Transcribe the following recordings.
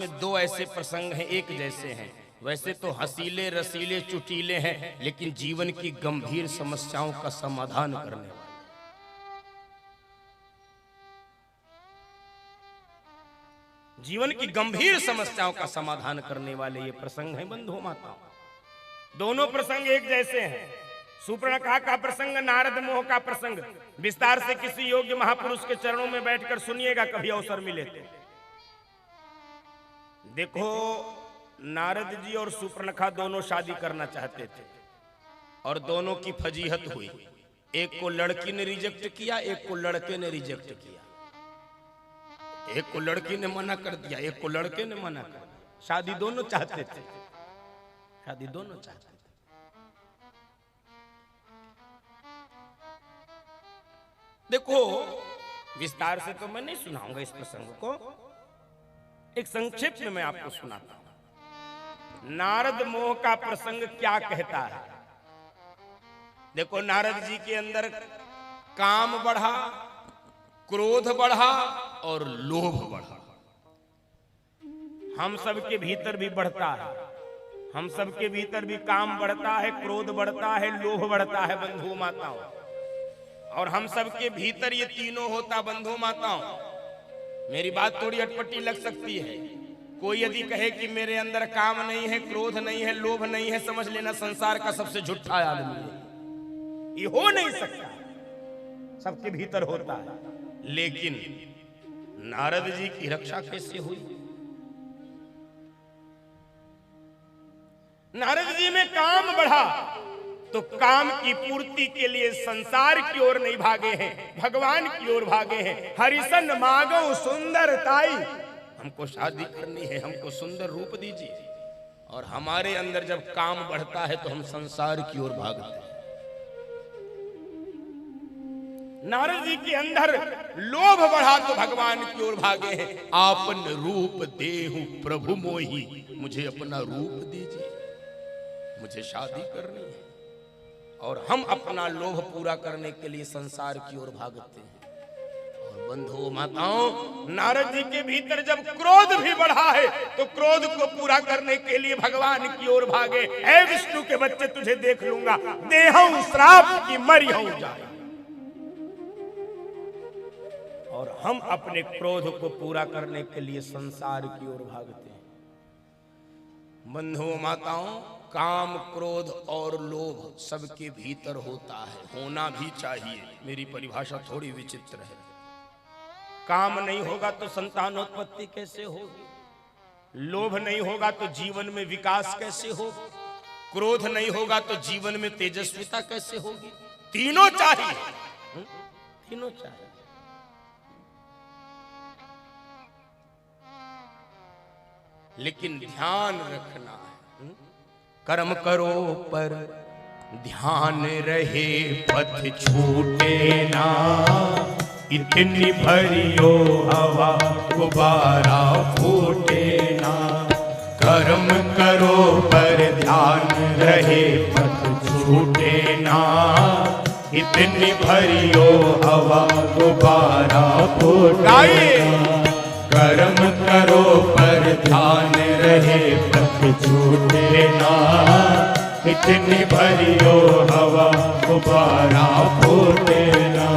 में दो ऐसे प्रसंग हैं, एक जैसे हैं। वैसे तो हसीले रसीले चुटीले हैं, लेकिन जीवन की गंभीर समस्याओं का समाधान करने वाले। जीवन की गंभीर समस्याओं का समाधान करने वाले ये प्रसंग हैं बंधुओं माताओं। दोनों प्रसंग एक जैसे हैं। सूर्पणखा का प्रसंग, नारद मोह का प्रसंग। विस्तार से किसी योग्य महापुरुष के चरणों में बैठकर सुनिएगा, कभी अवसर मिले तो। देखो, नारद जी और सूर्पणखा दोनों शादी करना चाहते थे और दोनों की फजीहत हुई। एक को लड़की ने रिजेक्ट किया, एक को लड़के ने रिजेक्ट किया। एक को लड़की ने मना कर दिया, एक को लड़के ने मना कर दिया। शादी दोनों चाहते थे, शादी दोनों चाहते थे। देखो, विस्तार से तो मैं नहीं सुनाऊंगा इस प्रसंग को, एक संक्षेप में मैं आपको सुनाता हूं। नारद मोह का प्रसंग क्या कहता है। देखो, नारद जी के अंदर काम बढ़ा, क्रोध बढ़ा और लोभ बढ़ा। हम सब के भीतर भी बढ़ता है, हम सब के भीतर भी काम बढ़ता है, क्रोध बढ़ता है, लोभ बढ़ता है बंधु माताओं। और हम सब के भीतर ये तीनों होता बंधु माताओं। मेरी बात थोड़ी अटपटी लग सकती है। कोई यदि कहे कि मेरे अंदर काम नहीं है, क्रोध नहीं है, लोभ नहीं है, समझ लेना संसार का सबसे झूठा आदमी है। ये हो नहीं सकता, सबके भीतर होता है। लेकिन नारद जी की रक्षा कैसे हुई? नारद जी में काम बढ़ा तो काम की पूर्ति के लिए संसार की ओर नहीं भागे हैं, भगवान की ओर भागे हैं। हरिसन मांगो सुंदर ताई, हमको शादी करनी है, हमको सुंदर रूप दीजिए। और हमारे अंदर जब काम बढ़ता है तो हम संसार की ओर भागते हैं। नारद जी के अंदर लोभ बढ़ा तो भगवान की ओर भागे हैं। आपन रूप देहु प्रभु मोही, मुझे अपना रूप दीजिए, मुझे शादी करनी है। और हम अपना लोभ पूरा करने के लिए संसार की ओर भागते हैं। और बंधुओं माताओं, नारद जी के भीतर जब क्रोध भी बढ़ा है तो क्रोध को पूरा करने के लिए भगवान की ओर भागे। ऐ विष्णु के बच्चे, तुझे देख लूंगा, देहु श्राप की मरी हो जाए। और हम अपने क्रोध को पूरा करने के लिए संसार की ओर भागते हैं। बंधुओं माताओं, काम, क्रोध और लोभ सबके भीतर होता है, होना भी चाहिए। मेरी परिभाषा थोड़ी विचित्र है। काम नहीं होगा तो संतानोत्पत्ति कैसे होगी? लोभ नहीं होगा तो जीवन में विकास कैसे होगा? क्रोध नहीं होगा तो जीवन में तेजस्विता कैसे होगी? तीनों चाहिए, तीनों चाहिए। लेकिन ध्यान रखना है, कर्म करो पर ध्यान रहे, पथ छूटे ना। इतनी भरियो हवा गुब्बारा फूटे ना। कर्म करो पर ध्यान रहे, पथ छूटे ना। इतनी भरियो हवा गुब्बारा फूटे ना। कर्म करो पर ध्यान रहे, पथ छूटे ना। इतनी भरियो हवा गुब्बारा फूटे ना।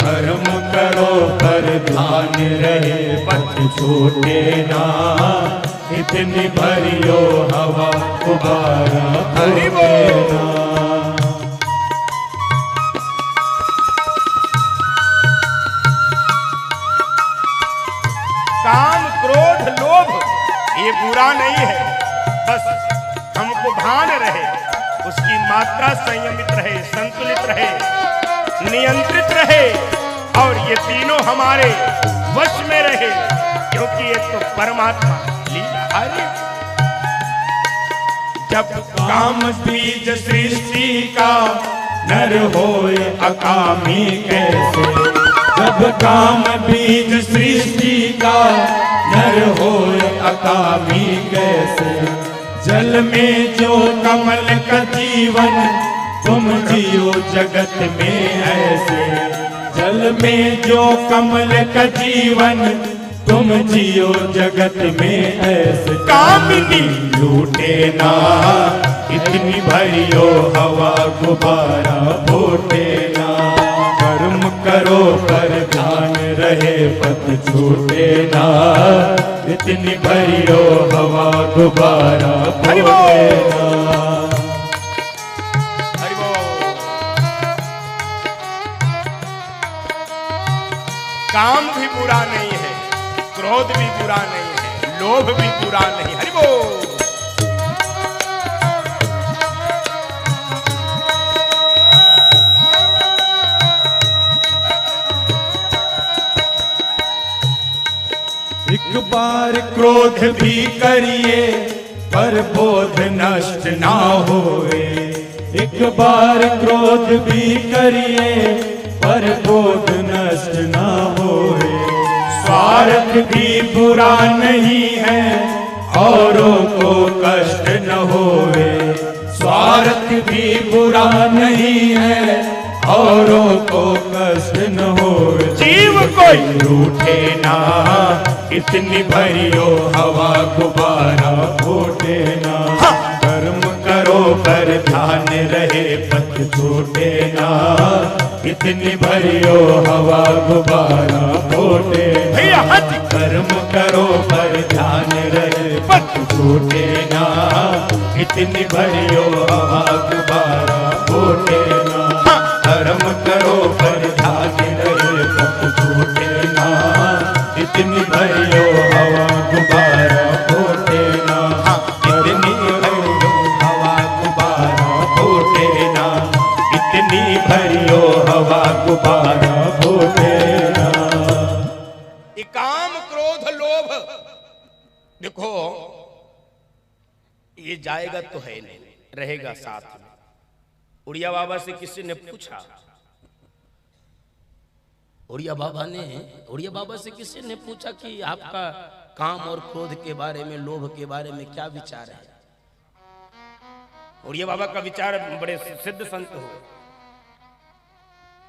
कर्म करो पर ध्यान रहे, पथ छूटे ना। इतनी भरियो हवा गुब्बारा फूटे ना। काम, क्रोध, लोभ ये बुरा नहीं है, बस हमको भान रहे, उसकी मात्रा संयमित रहे, संतुलित रहे, नियंत्रित रहे। और ये तीनों हमारे वश में रहे, क्योंकि ये तो परमात्मा लीला है। जब काम बीज सृष्टि का नर होए अकामी कैसे। जब काम बीज सृष्टि का नर होए अकामी कैसे। जल में जो कमल का जीवन तुम जियो जगत में ऐसे। जल में जो कमल का जीवन तुम जियो जगत में ऐसे कामिनी, लूटे ना इतनी भरियो हवा गुब्बारा फूटे ना। कर्म करो पर ध्यान रहे पथ छूटे ना, इतनी भरियो हवा गुब्बारा फूटे ना। काम भी बुरा नहीं है, क्रोध भी बुरा नहीं है, लोभ भी बुरा नहीं। हरि बोल। एक बार क्रोध भी करिए पर बोध नष्ट ना होए। एक बार क्रोध भी करिए पर बोध नष्ट ना होए। स्वार्थ भी बुरा नहीं है, औरों को कष्ट न होए। स्वार्थ भी बुरा नहीं है, औरों को कष्ट न होए। जीव कोई रूठे ना, इतनी भरियो हवा गुब्बारा फूटे ना। कर्म करो पर ध्यान रहे पथ छूटे ना, इतनी भरियो हवा गुब्बारा फूटे ना। कर्म करो पर ध्यान रहे पथ छूटे ना, इतनी भरियो हवा गुब्बारा फूटे ना। कर्म करो पर ध्यान रहे पथ छूटे ना, इतनी भरियो हवा गुब्बारा फूटे ना। इतनी भरियो हवा गुब्बारा फूटे ना, इतनी भरियो हवा गुब्बारा फूटे ना। काम क्रोध लोभ, देखो ये जाएगा तो है नहीं, रहेगा साथ में। उड़िया बाबा से किसी ने पूछा, उड़िया बाबा से किसी ने पूछा कि आपका काम और क्रोध के बारे में, लोभ के बारे में क्या विचार है। उड़िया बाबा का विचार, बड़े सिद्ध संत हुए,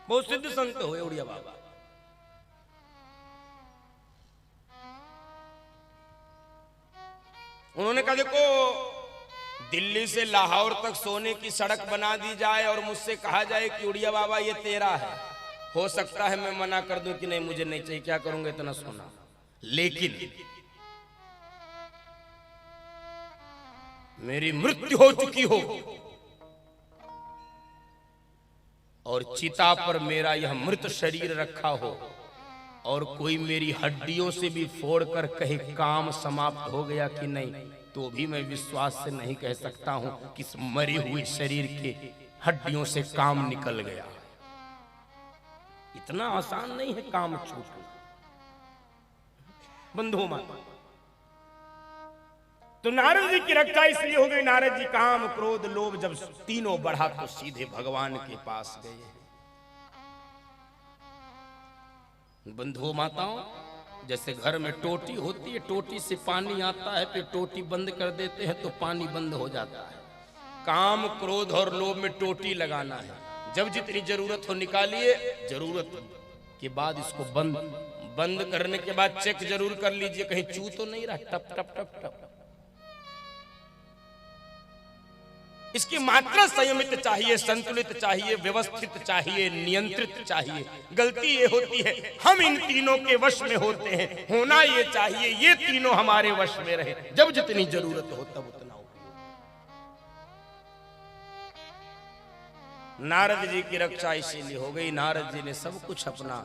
बहुत सिद्ध संत हुए उड़िया बाबा। उन्होंने कहा देखो, दिल्ली से लाहौर तक सोने की सड़क बना दी जाए और मुझसे कहा जाए कि उड़िया बाबा ये तेरा है, हो सकता है मैं मना कर दूं कि नहीं मुझे नहीं चाहिए, क्या करूंगा इतना सोना। लेकिन मेरी मृत्यु हो चुकी हो और चिता पर मेरा यह मृत शरीर रखा हो और कोई मेरी हड्डियों से भी फोड़कर कहे काम समाप्त हो गया कि नहीं, तो भी मैं विश्वास से नहीं कह सकता हूं कि इस मरी हुई शरीर के हड्डियों से काम निकल गया। इतना आसान नहीं है काम छूटना बंधुओं मां। तो नारद जी की रक्षा इसलिए हो गई, नारद जी काम क्रोध लोभ जब तीनों बढ़ा तो सीधे भगवान के पास गए। बंधुओं माताओं, जैसे घर में टोटी होती है, टोटी से पानी आता है, फिर टोटी बंद कर देते हैं तो पानी बंद हो जाता है। काम क्रोध और लोभ में टोटी लगाना है, जब जितनी जरूरत हो निकालिए, जरूरत के बाद इसको बंद करने के बाद चेक जरूर कर लीजिए कहीं चू तो नहीं रहा, टप टप टप टप। इसकी मात्रा संयमित चाहिए, संतुलित चाहिए, व्यवस्थित चाहिए, नियंत्रित चाहिए। गलती ये होती है हम इन तीनों के वश में होते हैं, होना ये चाहिए ये तीनों हमारे वश में रहे, जब जितनी जरूरत हो तब उतना उपयोग। नारद जी की रक्षा इसीलिए हो गई, नारद जी ने सब कुछ अपना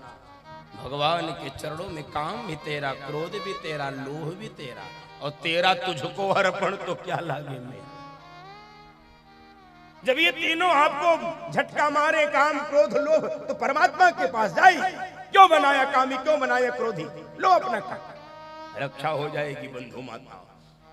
भगवान के चरणों में, काम भी तेरा, क्रोध भी तेरा, लोभ भी तेरा, और तेरा तुझको अर्पण तो क्या लागे मेरा। जब ये तीनों आपको झटका मारे, काम क्रोध लोभ, तो परमात्मा के पास जाइए। क्यों बनाया कामी, क्यों बनाया क्रोधी, लो अपना काम, रक्षा हो जाएगी बंधु माता।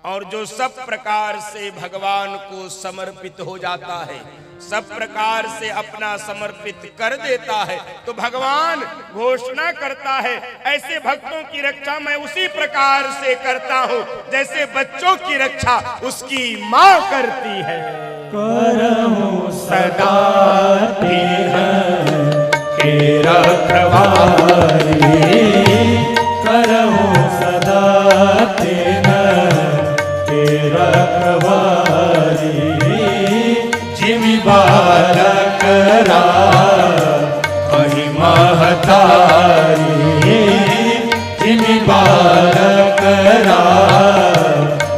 और जो सब प्रकार से भगवान को समर्पित हो जाता है, सब प्रकार से अपना समर्पित कर देता है, तो भगवान घोषणा करता है, ऐसे भक्तों की रक्षा मैं उसी प्रकार से करता हूँ जैसे बच्चों की रक्षा उसकी माँ करती है। करहूं सदा तेरा रखवारी, करहूं रखवारी जिमि बालक वही महतारी जिमि बालक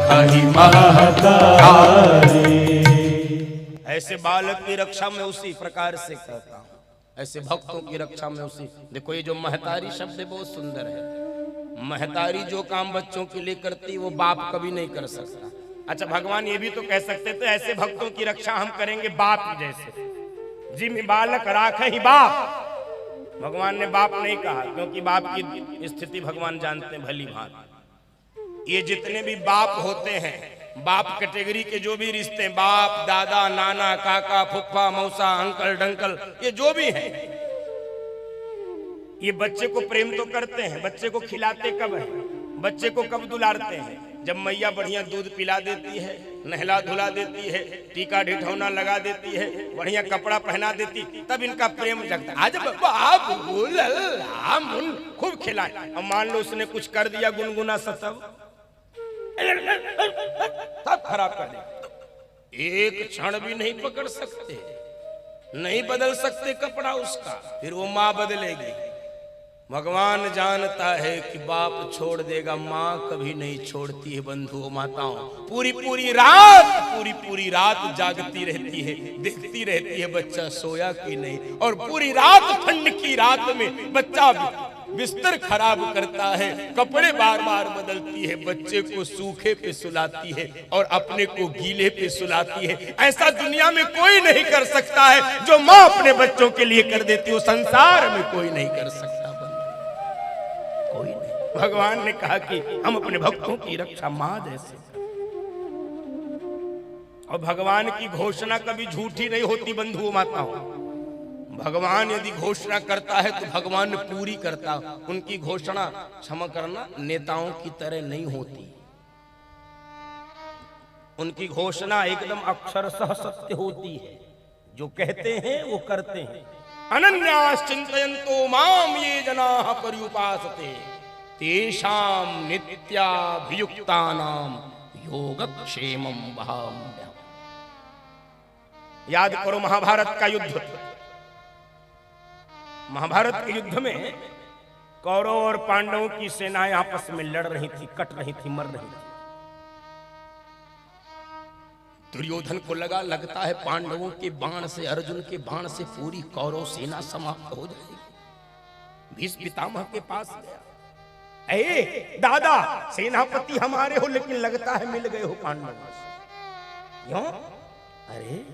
वही महतारी। ऐसे बालक की रक्षा में उसी प्रकार से करता हूं, ऐसे भक्तों की रक्षा में उसी। देखो ये जो महतारी शब्द है बहुत सुंदर है। महतारी जो काम बच्चों के लिए करती वो बाप कभी नहीं कर सकता। अच्छा भगवान ये भी तो कह सकते थे ऐसे भक्तों की रक्षा हम करेंगे बाप जैसे, जिम बालक राखे ही बाप। भगवान ने बाप नहीं कहा क्योंकि बाप की स्थिति भगवान जानते हैं भली भांति। ये जितने भी बाप होते हैं, बाप कैटेगरी के जो भी रिश्ते, बाप दादा नाना काका फुफ्फा मौसा अंकल डंकल, ये जो भी हैं, ये बच्चे को प्रेम तो करते हैं। बच्चे को खिलाते कब है, बच्चे को कब दुलारते हैं? जब मैया बढ़िया दूध पिला देती है, नहला धुला देती है, टीका ढिठौना लगा देती है, बढ़िया कपड़ा पहना देती, तब इनका प्रेम जगता है। आज खूब खिलाए। अब मान लो उसने कुछ कर दिया गुनगुना सा, सब खराब कर दिया। एक क्षण भी नहीं पकड़ सकते, नहीं बदल सकते कपड़ा उसका, फिर वो माँ बदलेगी। भगवान जानता है कि बाप छोड़ देगा, माँ कभी नहीं छोड़ती है। बंधुओं माताओं, पूरी पूरी रात जागती रहती है, देखती रहती है बच्चा सोया कि नहीं। और पूरी रात ठंड की रात में बच्चा बिस्तर खराब करता है, कपड़े बार बार बदलती है, बच्चे को सूखे पे सुलाती है और अपने को गीले पे सुलाती है। ऐसा दुनिया में कोई नहीं कर सकता है जो माँ अपने बच्चों के लिए कर देती हो। संसार में कोई नहीं कर सकता, कोई नहीं। भगवान ने कहा कि हम अपने भक्तों की रक्षा माँ जैसे। और भगवान की घोषणा कभी झूठी नहीं होती बंधुओं माताओं। भगवान यदि घोषणा करता है तो भगवान पूरी करता। उनकी घोषणा, क्षमा करना, नेताओं की तरह नहीं होती। उनकी घोषणा एकदम अक्षरशः सत्य होती है। जो कहते हैं वो करते हैं। अनन्यास चिंतयन्तो माम ये जनाः पर्युपासते तेषां नित्याभियुक्तानां योगक्षेमं वहाम्यहम्। याद करो महाभारत का युद्ध। महाभारत के युद्ध में कौरव और पांडवों की सेनाएं आपस में लड़ रही थी, कट रही थी, मर रही थी। दुर्योधन को लगता है पांडवों के बाण से, अर्जुन के बाण से पूरी कौरव सेना समाप्त हो जाएगी। भीष्म पितामह के पास गया, ए दादा सेनापति हमारे हो लेकिन लगता है मिल गए हो पांडवों से। क्यों? अरे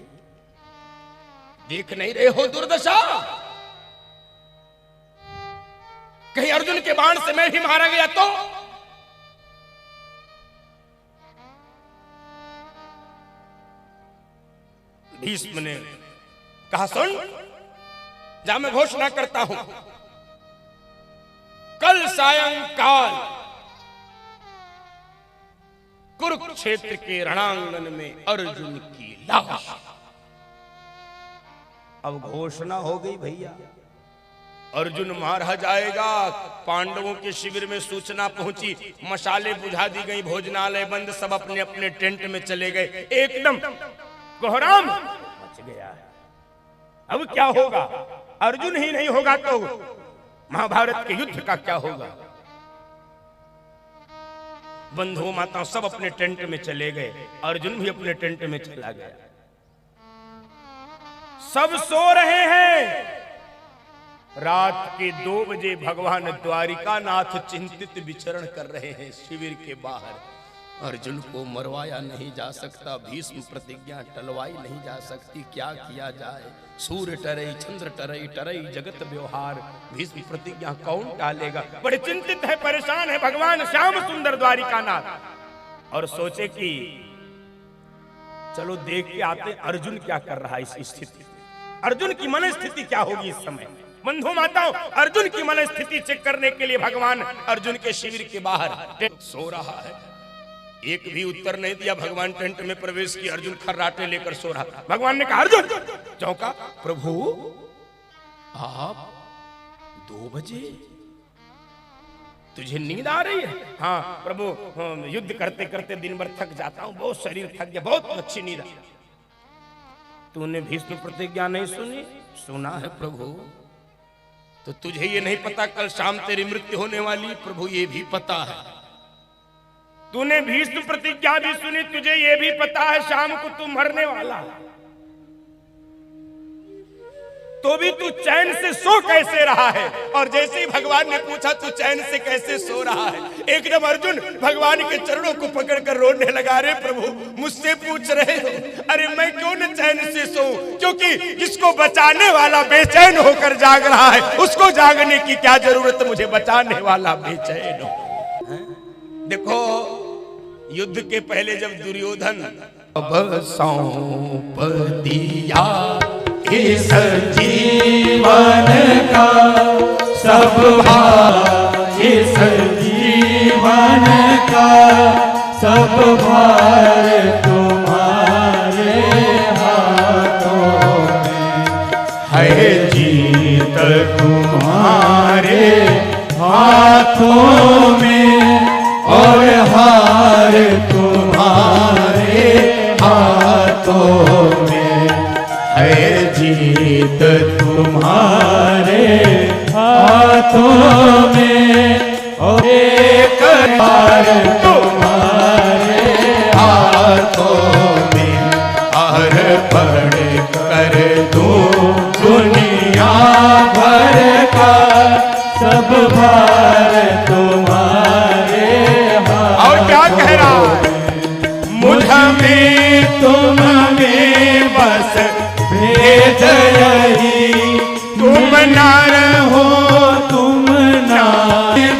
देख नहीं रहे हो दुर्दशा? कहीं अर्जुन के बाण से मैं भी मारा गया तो? भीष्म ने कहा सुन, जा मैं घोषणा करता हूं, कल सायंकाल कुरुक्षेत्र के रणांगण में अर्जुन की लाश। अब घोषणा हो गई भैया, अर्जुन मारा जाएगा। पांडवों के शिविर में सूचना पहुंची, मशाले बुझा दी गई, भोजनालय बंद, सब अपने अपने टेंट में चले गए। एकदम कोहराम मच गया। अब क्या होगा? अर्जुन ही नहीं होगा तो महाभारत के युद्ध का क्या होगा? बंधुओं माताओं सब अपने टेंट में चले गए, अर्जुन भी अपने टेंट में चला गया। सब सो रहे हैं। रात के 2 बजे भगवान द्वारिका नाथ चिंतित विचरण कर रहे हैं शिविर के बाहर। अर्जुन को मरवाया नहीं जा सकता, भीष्म प्रतिज्ञा टलवाई नहीं जा सकती, क्या किया जाए? सूर्य टरई, चंद्र टरई, टरई जगत व्यवहार, भीष्म प्रतिज्ञा कौन टालेगा? बड़े चिंतित है, परेशान है भगवान श्याम सुंदर द्वारिका नाथ। और सोचे कि चलो देख के आते अर्जुन क्या कर रहा है इस स्थिति, अर्जुन की मन स्थिति क्या होगी इस समय। बंधु माताओं, अर्जुन की मन स्थिति चेक करने के लिए भगवान अर्जुन के शिविर के बाहर सो रहा है। एक भी उत्तर नहीं दिया। भगवान टेंट में प्रवेश किया, अर्जुन खर्राटे लेकर सो रहा था। भगवान ने कहा अर्जुन, चौंका, प्रभु आप 2 बजे? तुझे नींद आ रही है? हाँ प्रभु, युद्ध करते करते दिन भर थक जाता हूं, बहुत शरीर थक गया, बहुत अच्छी नींद आई। तूने भीष्म प्रतिज्ञा नहीं सुनी? सुना है प्रभु। तो तुझे ये नहीं पता कल शाम तेरी मृत्यु होने वाली? प्रभु ये भी पता है। तूने भीष्म प्रतिज्ञा भी सुनी, तुझे ये भी पता है शाम को तू मरने वाला है, तो भी तू चैन से सो कैसे रहा है? और जैसे ही भगवान ने पूछा तू चैन से कैसे सो रहा है, एकदम अर्जुन भगवान के चरणों को पकड़कर रोने लगा। रे प्रभु मुझसे पूछ रहे हो, अरे मैं क्यों न चैन से सोऊं? क्योंकि जिसको बचाने वाला बेचैन होकर जाग रहा है, उसको जागने की क्या जरूरत, मुझे बचाने वाला बेचैन हो। देखो युद्ध के पहले जब दुर्योधन अब सौंप दिया इस जीवन का सब भार, इस जीवन का सब भार तुम्हारे हाथों में है, जीत तुम्हारे हाथों में और हार तुम्हारे हाथों में है, जीत तुम्हारे हाथों में और एक हार तुम्हारे हाथों में, हार पढ़ कर दो दुनिया भर का सब भार तुम्हारे हाथ। और क्या कह रहा? मुझ में तुम में बस भेद यही, तुम ना रहो तुम ना,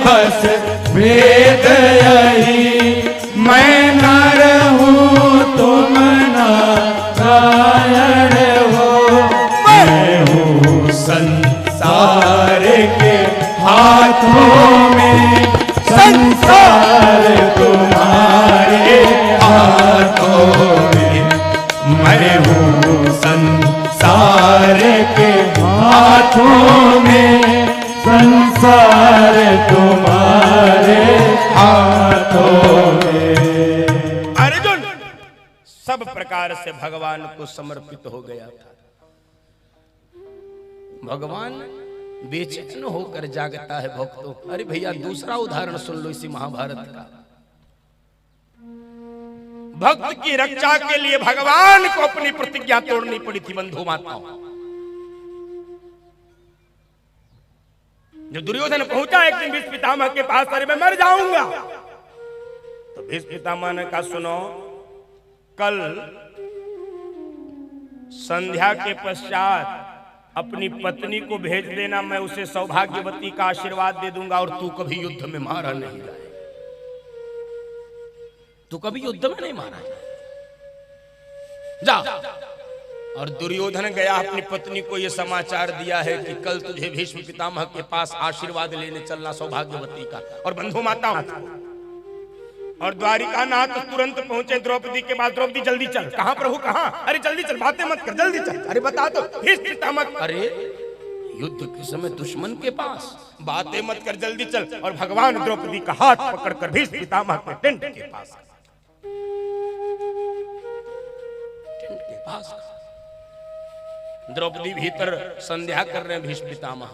बस भेद यही, मैं ना रहूं तुम नारायण हो। मैं हूँ संसार के हाथों में, संसार तुम्हारे हाथों में, मैं हूँ संसार के हाथों में, संसार तुम्हारे हाथों में। अर्जुन सब प्रकार से भगवान को समर्पित हो गया था। भगवान बेचैन होकर जागता है भक्तों। अरे भैया दूसरा उदाहरण सुन लो इसी महाभारत का। भक्त की रक्षा के लिए भगवान को अपनी प्रतिज्ञा तोड़नी पड़ी थी बंधु माताओं। जब दुर्योधन पहुंचा एक दिन भीष्म पितामह के पास, अरे मैं मर जाऊंगा, तो भीष्म पितामह ने कहा सुनो, कल संध्या के पश्चात अपनी पत्नी को भेज देना, मैं उसे सौभाग्यवती का आशीर्वाद दे दूंगा और तू कभी युद्ध में मारा नहीं जाए, तू कभी युद्ध में नहीं मारा जा। और दुर्योधन गया अपनी पत्नी को यह समाचार दिया है कि कल तुझे भीष्म पितामह के पास आशीर्वाद लेने चलना सौभाग्यवती का। और बंधु माता और द्वारिका नाथ तुरंत पहुंचे द्रौपदी के पास। द्रौपदी जल्दी चल। कहां प्रभु कहां? अरे जल्दी चल, बातें मत कर, जल्दी चल। अरे बता दो भीष्म पितामह। अरे युद्ध के समय दुश्मन के पास, बातें मत कर, जल्दी चल। और भगवान द्रौपदी का हाथ पकड़कर भीष्म पितामह के टेंट के पास, टेंट के पास द्रौपदी भीतर संध्या कर रहे हैं। भीष्म पितामह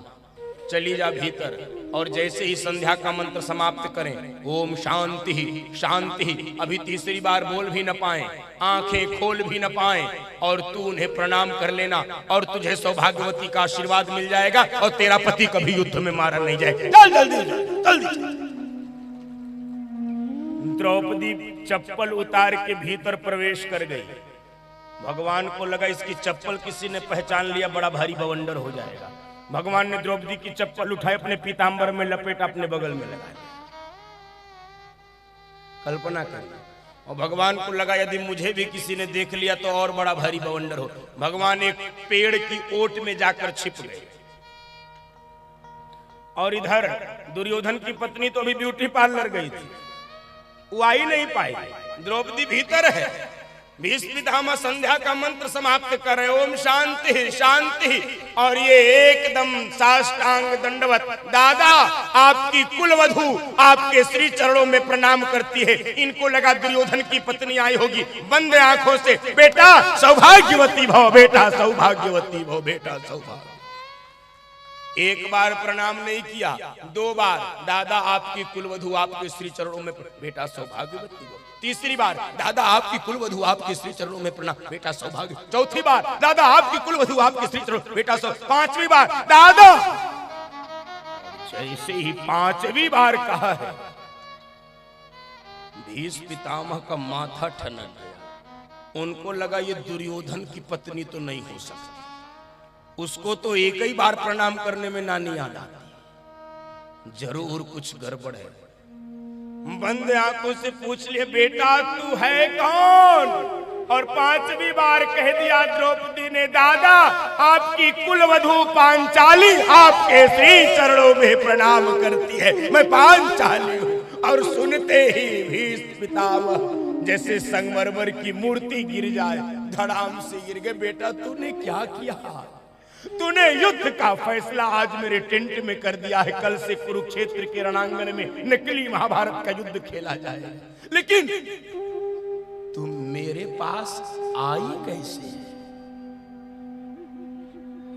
चली जा भीतर, और जैसे ही संध्या का मंत्र समाप्त करें, ओम शांति शांति, अभी तीसरी बार बोल भी न पाए, आंखें खोल भी न पाए, और तू उन्हें प्रणाम कर लेना और तुझे सौभाग्यवती का आशीर्वाद मिल जाएगा और तेरा पति कभी युद्ध में मारा नहीं जाएगा। चल जल्दी जल्दी। द्रौपदी चप्पल उतार के भीतर प्रवेश कर गई। भगवान को लगा इसकी चप्पल किसी ने पहचान लिया, बड़ा भारी बवंडर हो जाएगा। भगवान ने द्रौपदी की चप्पल उठाई, अपने पीतांबर में लपेट अपने बगल में लगा। कल्पना कर। और भगवान को लगा यदि मुझे भी किसी ने देख लिया तो और बड़ा भारी बवंडर हो। भगवान एक पेड़ की ओट में जाकर छिप गए। और इधर दुर्योधन की पत्नी तो अभी ब्यूटी पार्लर गई थी, वो आ ही नहीं पाई। द्रौपदी भीतर है भीष्म पितामह संध्या का मंत्र समाप्त कर रहे, ओम शांति शांति, और ये एकदम साष्टांग दंडवत, दादा आपकी कुलवधू आपके श्री चरणों में प्रणाम करती है। इनको लगा दुर्योधन की पत्नी आई होगी, बंद आंखों से, बेटा सौभाग्यवती भव, बेटा सौभाग्यवती भव, बेटा सौभाग्य। एक बार प्रणाम नहीं किया, 2 बार, दादा आपकी कुलवधू आपके श्री चरणों में, बेटा सौभाग्यवती भव। तीसरी बार, दादा आपकी कुलवधू आपके श्री चरणों में प्रणाम, बेटा सौभाग्य। चौथी बार, दादा आपकी कुलवधू आपके श्री चरणों, बेटा सौभाग्य। 5वीं बार, दादा, जैसे ही 5वीं बार कहा है, भीष्म पितामह का माथा ठनक गया। उनको लगा ये दुर्योधन की पत्नी तो नहीं हो सकती, उसको तो एक ही बार प्रणाम करने में नानी याद आती, जरूर कुछ गड़बड़ है। बंद आंखों से पूछ लिए, बेटा तू है कौन? और 5वीं बार कह दिया द्रौपदी ने, दादा आपकी कुलवधू पांचाली आपके श्री चरणों में प्रणाम करती है, मैं पांचाली हूं। और सुनते ही भीष्म पितामह जैसे संगमरमर की मूर्ति गिर जाए, धड़ाम से गिर गए। बेटा तूने क्या किया? तूने युद्ध का फैसला आज मेरे टेंट में कर दिया है। कल से कुरुक्षेत्र के रणांगन में नकली महाभारत का युद्ध खेला जाए, लेकिन तुम मेरे पास आई कैसे?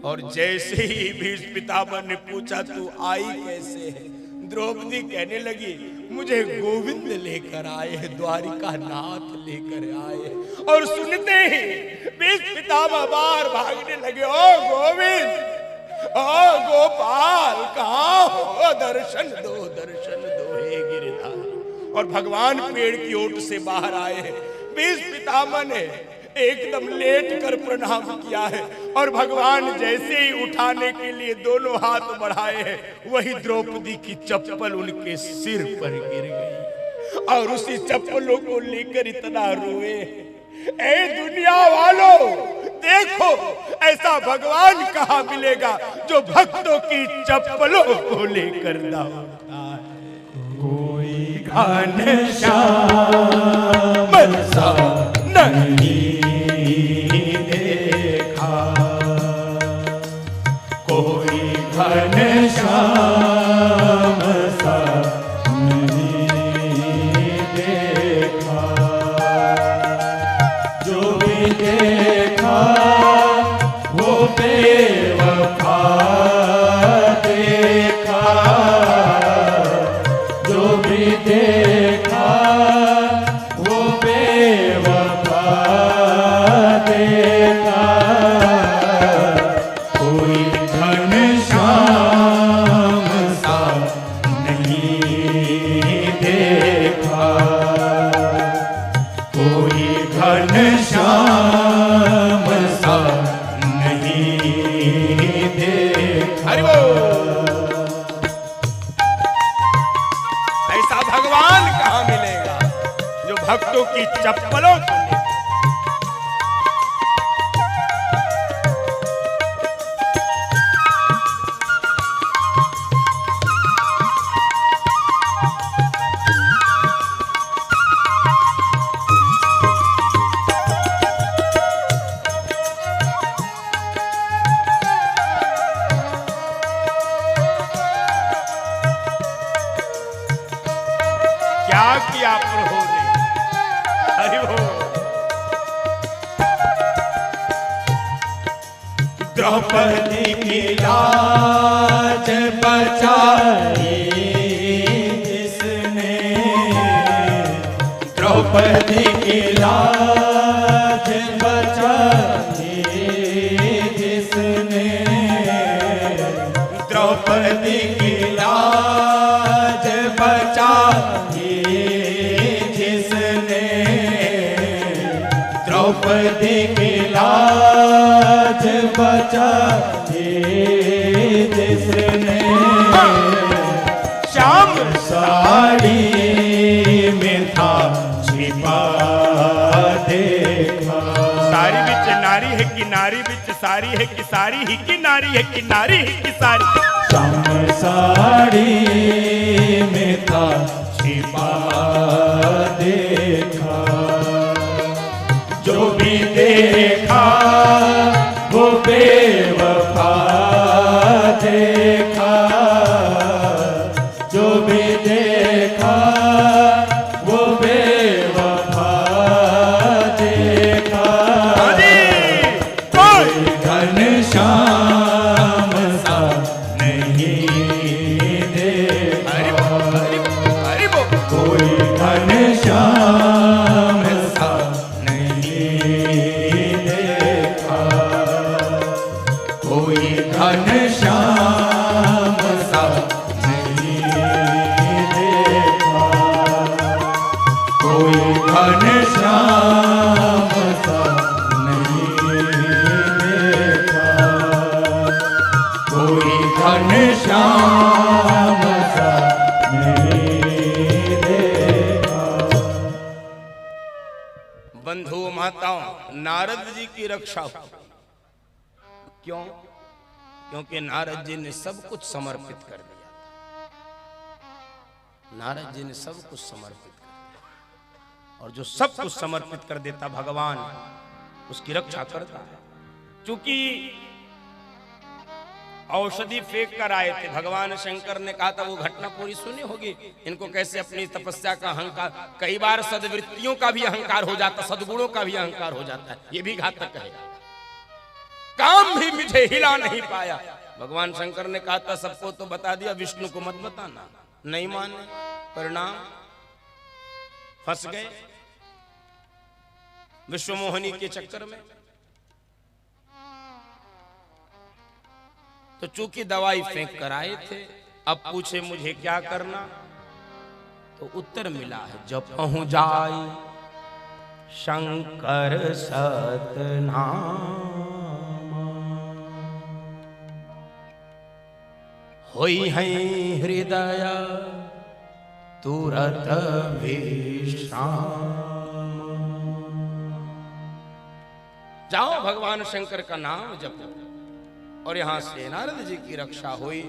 और जैसे ही भीष्म पितामह ने पूछा तू आई कैसे है, द्रौपदी कहने लगी, मुझे गोविंद लेकर आए हैं, द्वारिका नाथ लेकर आए हैं। और सुनते ही भीष्म पितामह बाहर भागने लगे, ओ गोविंद, ओ गोपाल, कहाँ हो? दर्शन दो, दर्शन दो हे गिरिधारी। और भगवान पेड़ की ओट से बाहर आए हैं। भीष्म पितामह ने एकदम लेट कर प्रणाम किया है, और भगवान जैसे ही उठाने के लिए दोनों हाथ बढ़ाए हैं, वही द्रौपदी की चप्पल उनके सिर पर गिर गई, और उसी चप्पलों को लेकर इतना रोए। ऐ दुनिया वालों, देखो ऐसा भगवान कहाँ मिलेगा जो भक्तों की चप्पलों को लेकर दौड़ता है। कोई घनश्याम सा नहीं देखा, कोई घनश्याम सा नहीं देखा, जो भी देखा वो बेवफा देखा, जो भी देखा वो बेवफा देखा, कोई घनश्याम सा नहीं देखा, कोई घनश्याम सा नहीं देखा। हरि बोल। ऐसा भगवान कहाँ मिलेगा जो भक्तों की चप्पलों को लेकर। क्या किया प्रभु ने? हरि बोल। द्रौपदी की लाज बचाई जिसने, द्रौपदी की लाज बचाई जिसने, द्रौपदी की लाज बचाई जिसने, द्रौपदी की लाज बचाई जिसने, श्याम साड़ी में था छिपा देखा। सारी बिच नारी है कि नारी बिच सारी है कि सारी ही की नारी है कि नारी ही की सारी। श्याम साड़ी में था छिपा देखा, जो भी देखा वो बेवफा देखा, जो भी देखा वो बेवफा देखा। कोई घनश्याम सा नहीं देखा, कोई घनश्याम सा नहीं देखा, कोई घनश्याम सा नहीं देखा, कोई घनश्याम सा नहीं देखा, कोई घनश्याम सा नहीं देखा। बंधु माताओं, नारद जी की रक्षा हो। क्यों? क्योंकि नारद जी ने सब कुछ समर्पित कर दिया। नारद जी ने सब कुछ समर्पित कर दिया, और जो सब कुछ समर्पित कर देता भगवान उसकी रक्षा करता है। क्योंकि औषधि फेंक कर आए थे, भगवान शंकर ने कहा था वो घटना पूरी सुनी होगी, इनको कैसे अपनी तपस्या का अहंकार, कई बार सद्वृत्तियों का भी अहंकार हो जाता, सद्गुणों का भी अहंकार हो जाता है, ये भी घातक है। काम भी मुझे हिला नहीं पाया। भगवान शंकर ने कहा था सबको तो बता दिया, विष्णु को मत बताना। नहीं माने, परिणाम फंस गए विश्वमोहिनी के चक्कर में। तो चूंकि दवाई फेंक कर आए थे, अब पूछे मुझे क्या करना, तो उत्तर मिला है जब पहुंच जाए शंकर सतनाम, होई है हृदय तुरत विश्राम। जाओ भगवान शंकर का नाम जपो, और यहां से नारद जी की रक्षा हुई।